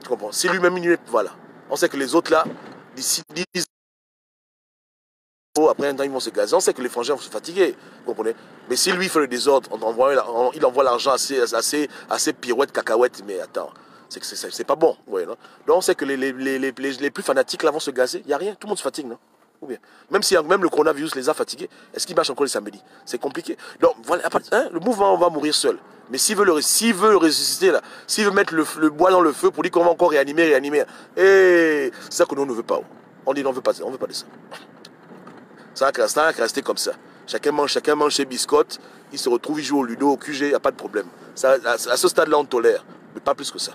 Tu comprends? Si lui-même, voilà. On sait que les autres là, d'ici 10 après un temps, ils vont se gazer. On sait que les frangins vont se fatiguer. Vous comprenez? Mais si lui fait le désordre, il envoie l'argent assez pirouette, cacahuète. Mais attends, c'est pas bon. Ouais, non? Donc on sait que les plus fanatiques là vont se gazer. Il n'y a rien. Tout le monde se fatigue, non? Ou bien. Même le coronavirus les a fatigués. Est-ce qu'il marche encore les samedis? C'est compliqué. Donc voilà, hein, le mouvement va mourir seul. Mais s'il veut le ressusciter là, s'il veut mettre le bois dans le feu pour dire qu'on va encore réanimer, et c'est ça que nous on ne veut pas. On dit non, on veut pas de ça. Ça va rester comme ça. Chacun mange ses biscottes, il se retrouve, il joue au ludo, au QG, il n'y a pas de problème. Ça, à ce stade-là, on tolère, mais pas plus que ça.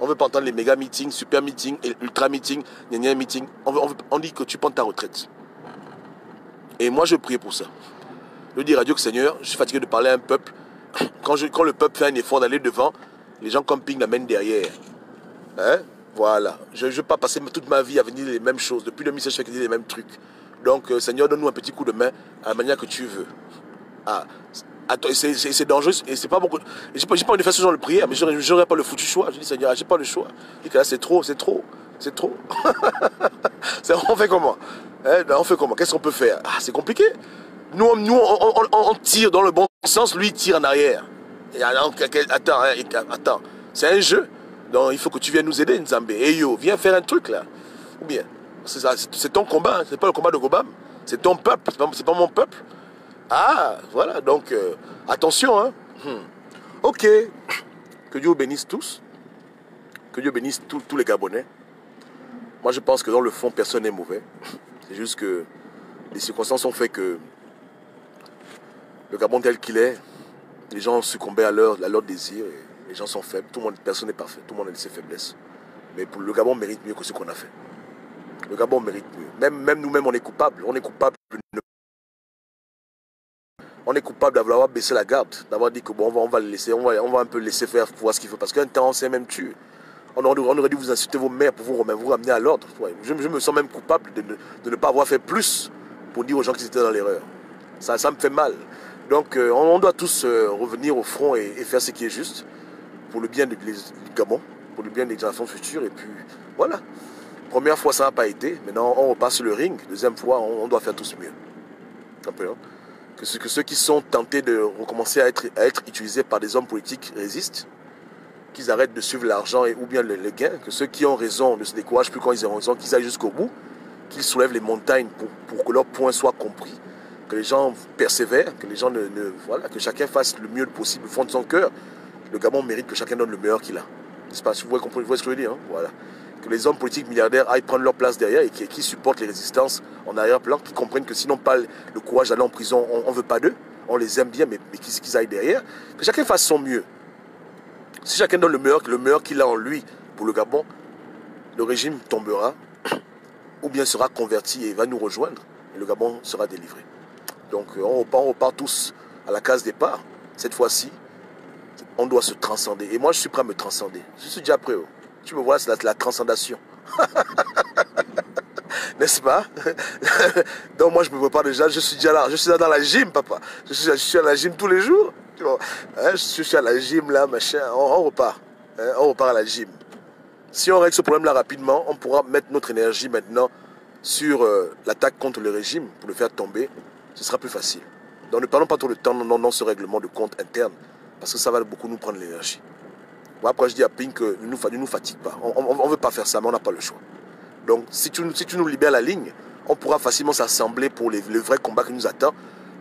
On ne veut pas entendre les méga meetings, super meetings, ultra meetings, gna meetings. On dit que tu prends ta retraite. Et moi, je prie pour ça. Je dis à Dieu que Seigneur, je suis fatigué de parler à un peuple. Quand le peuple fait un effort d'aller devant, les gens comme Ping l'amènent derrière. Hein? Voilà. Je ne veux pas passer toute ma vie à venir les mêmes choses. Depuis 2016, je fais les mêmes trucs. Donc, Seigneur, donne-nous un petit coup de main à la manière que tu veux. Ah, c'est dangereux et c'est pas beaucoup. J'ai pas envie de faire ce genre de prière, mais je n'aurais pas le foutu choix. Je dis, Seigneur, j'ai pas le choix. Je dis que là, c'est trop. On fait comment? On fait comment? Qu'est-ce qu'on peut faire? Ah, c'est compliqué. Nous, on tire dans le bon sens, lui, il tire en arrière. Attends, c'est un jeu. Donc, il faut que tu viennes nous aider, Nzambé. Hey yo, viens faire un truc là. Ou bien, c'est ton combat, c'est pas le combat de Gobam. C'est ton peuple, c'est pas mon peuple. Ah, voilà, donc, attention, hein. Ok, que Dieu bénisse tous. Que Dieu bénisse tous les Gabonais. Moi, je pense que dans le fond, personne n'est mauvais. C'est juste que les circonstances ont fait que le Gabon tel qu'il est, les gens ont succombé à leur désir. Et les gens sont faibles. Personne n'est parfait. Tout le monde a ses faiblesses. Mais le Gabon mérite mieux que ce qu'on a fait. Le Gabon mérite mieux. Même nous-mêmes, on est coupables. On est coupable d'avoir baissé la garde, d'avoir dit que bon, on va le laisser, on va un peu le laisser faire pour voir ce qu'il faut. Parce qu'un temps, on s'est même tué. On aurait dû vous insulter vos mères pour vous ramener à l'ordre. Ouais, je me sens même coupable de ne pas avoir fait plus pour dire aux gens qu'ils étaient dans l'erreur. Ça me fait mal. Donc on doit tous revenir au front et faire ce qui est juste pour le bien du Gabon, pour le bien des générations futures. Et puis voilà. Première fois ça n'a pas été. Maintenant on repart sur le ring. Deuxième fois on doit faire tous mieux. Un peu, hein. Que ceux qui sont tentés de recommencer à être utilisés par des hommes politiques résistent. Qu'ils arrêtent de suivre l'argent ou bien le gain. Que ceux qui ont raison ne se découragent plus quand ils ont raison. Qu'ils aillent jusqu'au bout. Qu'ils soulèvent les montagnes pour que leur point soit compris. Que les gens persévèrent, que les gens voilà, que chacun fasse le mieux possible au fond de son cœur. Le Gabon mérite que chacun donne le meilleur qu'il a. N'est-ce pas? Vous voyez ce que je veux dire, hein? Voilà. Que les hommes politiques milliardaires aillent prendre leur place derrière et qui supportent les résistances en arrière-plan, qui comprennent que s'ils n'ont pas le courage d'aller en prison, on ne veut pas d'eux, on les aime bien, mais qu'ils aillent derrière. Que chacun fasse son mieux. Si chacun donne le meilleur qu'il a en lui pour le Gabon, le régime tombera ou bien sera converti et va nous rejoindre et le Gabon sera délivré. Donc on repart tous à la case départ. Cette fois-ci, on doit se transcender. Et moi, je suis prêt à me transcender. Je suis déjà prêt. Oh. Tu me vois, c'est la transcendation. N'est-ce pas? Donc moi, je me prépare déjà. Je suis déjà là. Je suis là dans la gym, papa. Je suis à la gym tous les jours. Tu vois, hein, je suis à la gym, là, machin. On repart. Hein, on repart à la gym. Si on règle ce problème-là rapidement, on pourra mettre notre énergie maintenant sur l'attaque contre le régime pour le faire tomber. Ce sera plus facile. Donc ne parlons pas trop de temps dans ce règlement de compte interne, parce que ça va beaucoup nous prendre l'énergie. Moi, après, je dis à Pink que ne nous fatigue pas. On ne veut pas faire ça, mais on n'a pas le choix. Donc si tu nous libères la ligne, on pourra facilement s'assembler pour le vrai combat qui nous attend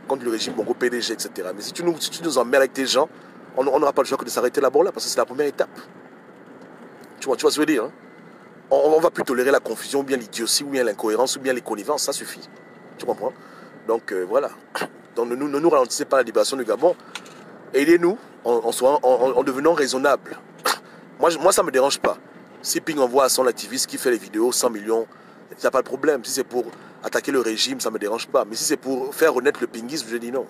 contre le régime Bongo PDG, etc. Mais si tu nous emmerdes avec tes gens, on n'aura pas le choix que de s'arrêter là-bas, parce que c'est la première étape. Tu vois ce que je veux dire, hein? On ne va plus tolérer la confusion, ou bien l'idiotie, ou bien l'incohérence, ou bien les connivences, ça suffit. Tu comprends? Donc voilà. Donc ne nous ralentissez pas la libération du Gabon. Aidez-nous en devenant raisonnables. Moi, ça ne me dérange pas. Si Ping envoie à son activiste qui fait les vidéos 100 millions, il n'y a pas de problème. Si c'est pour attaquer le régime, ça ne me dérange pas. Mais si c'est pour faire renaître le pinguisme, je dis non.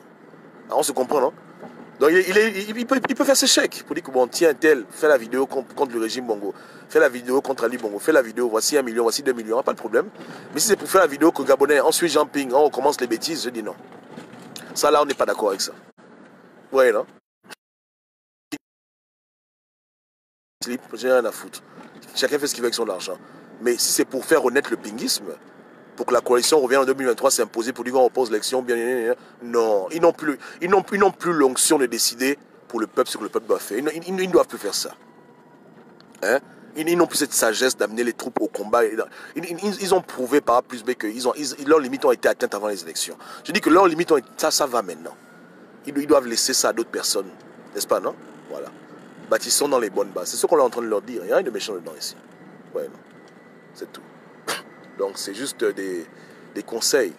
Alors, on se comprend, non? Donc il peut faire ses chèques pour dire que bon, tiens, tel, fais la vidéo contre le régime Bongo, fais la vidéo contre Ali Bongo, fais la vidéo, voici 1 million, voici 2 millions, pas de problème. Mais si c'est pour faire la vidéo que Gabonais, ensuite Jean Ping, on recommence les bêtises, je dis non. Ça là, on n'est pas d'accord avec ça. Ouais, non? J'ai rien à foutre. Chacun fait ce qu'il veut avec son argent. Mais si c'est pour faire renaître le pinguisme, pour que la coalition revienne en 2023 s'imposer pour dire qu'on repose l'élection, bien, non, ils n'ont plus l'onction de décider pour le peuple ce que le peuple doit faire. Ils ne doivent plus faire ça. Hein? Ils n'ont plus cette sagesse d'amener les troupes au combat. Ils ont prouvé par A plus B que leurs limites ont été atteintes avant les élections. Je dis que leurs limites ont été... Ça va maintenant. Ils doivent laisser ça à d'autres personnes. N'est-ce pas, non? Voilà. Bâtissons dans les bonnes bases. C'est ce qu'on est en train de leur dire. Il n'y a rien de méchant dedans ici. Ouais, non. C'est tout. Donc c'est juste des conseils.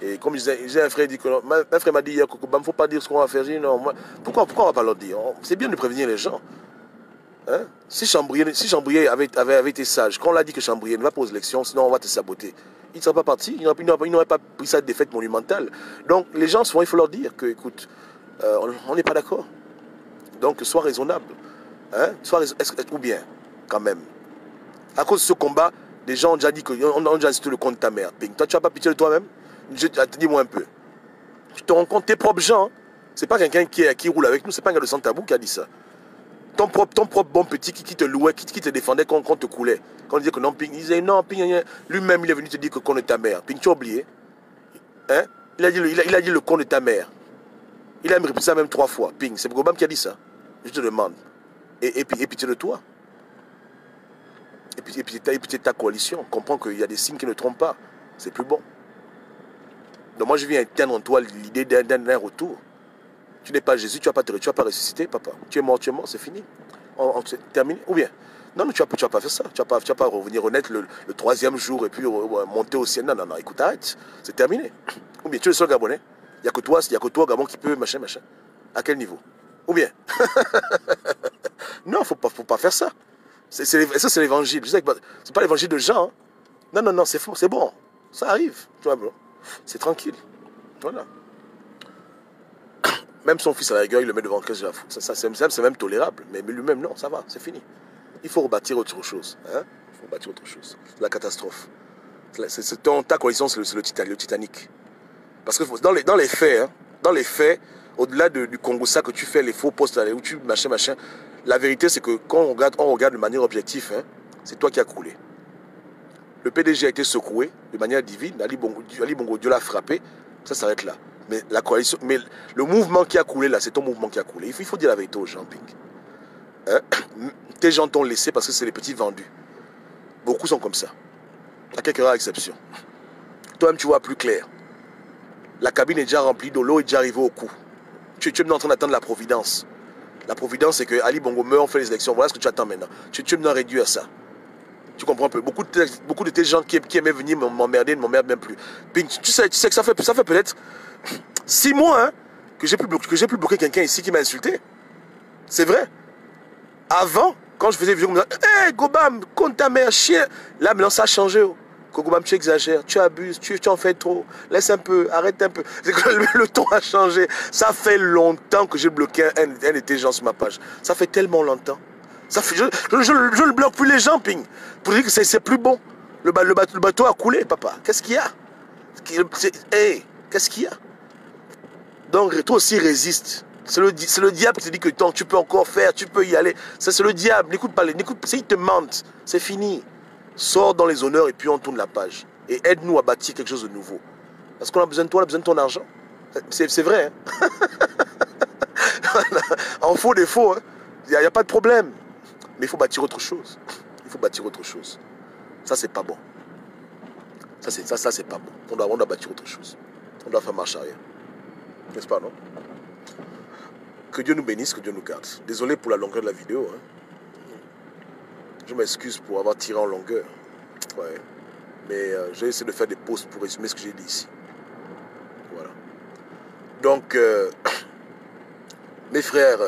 Et comme j'ai un frère dit que un frère m'a dit hier qu'il ne faut pas dire ce qu'on va faire. Je dis non, pourquoi on ne va pas leur dire? C'est bien de prévenir les gens. Hein? Si Chambrier avait été sage, quand on l'a dit que Chambrier ne va pas aux élections, sinon on va te saboter, il ne serait pas parti, il n'aurait pas pris cette défaite monumentale. Donc les gens, souvent, il faut leur dire que, écoute, on n'est pas d'accord. Donc sois raisonnable. Hein? Ou bien, quand même. À cause de ce combat, les gens ont déjà dit qu'on a déjà insisté le compte de ta mère. Toi, tu n'as pas pitié de toi-même? Dis-moi un peu. Tu te rends compte, tes propres gens, c'est pas quelqu'un qui roule avec nous, c'est pas un gars de Sans Tabou qui a dit ça. Ton propre bon petit qui te louait, qui te défendait quand on te coulait. Quand on disait que non, Ping, il disait non, Ping, lui-même il est venu te dire que qu'on est ta mère. Ping, tu as oublié? Hein? Il a dit le con de ta mère. Il a répété ça même 3 fois. Ping, c'est Gobam qui a dit ça. Je te demande. Et pitié de toi. Et puis ta coalition. Comprends qu'il y a des signes qui ne trompent pas. C'est plus bon. Donc moi je viens éteindre en toi l'idée d'un retour. Tu n'es pas Jésus, tu n'as pas ressuscité, papa. Tu es mort, c'est fini. C'est terminé. Ou bien, non, tu vas pas faire ça. Tu vas pas revenir renaître le 3e jour et puis monter au ciel. Non, écoute, arrête. C'est terminé. Ou bien, tu es le seul Gabonais. Il n'y a que toi, Gabon, qui peut, machin. À quel niveau? Ou bien, non, faut pas faire ça. Ça, c'est l'évangile. Ce n'est pas l'évangile de Jean. Hein. Non, c'est faux, c'est bon. Ça arrive. Tu vois, c'est tranquille. Voilà. Même son fils à la rigueur, il le met devant le caisse de la foule. Ça c'est même tolérable. Mais lui-même, non, ça va, c'est fini. Il faut rebâtir autre chose. Hein? Il faut rebâtir autre chose. C'est la catastrophe. Ta coalition, c'est le Titanic. Parce que dans les faits, hein, dans les faits, au-delà du Congo, ça que tu fais, les faux postes, où tu machin, la vérité, c'est que quand on regarde de manière objective, hein, c'est toi qui as coulé. Le PDG a été secoué de manière divine, Ali Bongo Dieu l'a frappé, ça s'arrête là. Mais la coalition, mais le mouvement qui a coulé là, c'est ton mouvement qui a coulé. Il faut dire la vérité aux gens, Pink. Hein? Tes gens t'ont laissé parce que c'est les petits vendus. Beaucoup sont comme ça. À quelques rares exceptions. Toi-même, tu vois plus clair. La cabine est déjà remplie d'eau, l'eau est déjà arrivée au cou. Tu es en train d'attendre la providence. La providence, c'est que Ali Bongo meurt, on fait les élections. Voilà ce que tu attends maintenant. Tu es maintenant réduit à ça. Tu comprends un peu. Beaucoup de tes gens qui aimaient venir m'emmerder ne m'emmerdent même plus. Pink, tu sais que ça fait peut-être 6 mois hein, que j'ai pu bloquer quelqu'un ici qui m'a insulté. C'est vrai. Avant, quand je faisais des vidéos, je me disais, hé, Gobam, compte ta mère, chien. Là, maintenant, ça a changé. Oh. Gobam, tu exagères, tu abuses, tu en fais trop. Laisse un peu, arrête un peu. Le ton a changé. Ça fait longtemps que j'ai bloqué un de tes gens sur ma page. Ça fait tellement longtemps. Ça fait, je ne bloque plus les gens, Ping. Pour dire que c'est plus bon. Le bateau a coulé, papa. Qu'est-ce qu'il y a? Hey, qu'est-ce qu'il y a? Donc, toi aussi, résiste. C'est le diable qui te dit que tu peux encore faire, tu peux y aller. C'est le diable. N'écoute pas, s'il te mente, c'est fini. Sors dans les honneurs et puis on tourne la page. Et aide-nous à bâtir quelque chose de nouveau. Parce qu'on a besoin de toi, on a besoin de ton argent. C'est vrai. Hein? En faux des faux, il n'y a pas de problème. Mais il faut bâtir autre chose. Il faut bâtir autre chose. Ça, c'est pas bon. Ça, c'est pas bon. On doit bâtir autre chose. On doit faire marche arrière. N'est-ce pas, non? Que Dieu nous bénisse, que Dieu nous garde. Désolé pour la longueur de la vidéo. Hein. Je m'excuse pour avoir tiré en longueur. Ouais. Mais j'ai essayé de faire des pauses pour résumer ce que j'ai dit ici. Voilà. Donc, mes frères,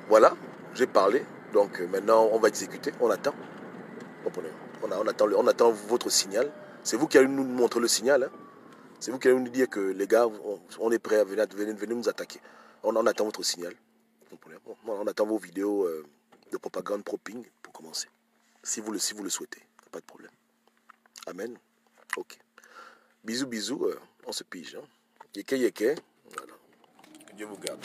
voilà, j'ai parlé. Donc maintenant, on va exécuter. On attend. Comprenez? On attend votre signal. C'est vous qui allez nous montrer le signal. Hein. C'est vous qui allez nous dire que les gars, on est prêts à venir nous attaquer. On attend votre signal. On attend vos vidéos de propagande pro-ping pour commencer. Si vous le souhaitez, pas de problème. Amen. Ok. Bisous, bisous. On se pige. Hein. Yeke, yeke. Voilà. Que Dieu vous garde.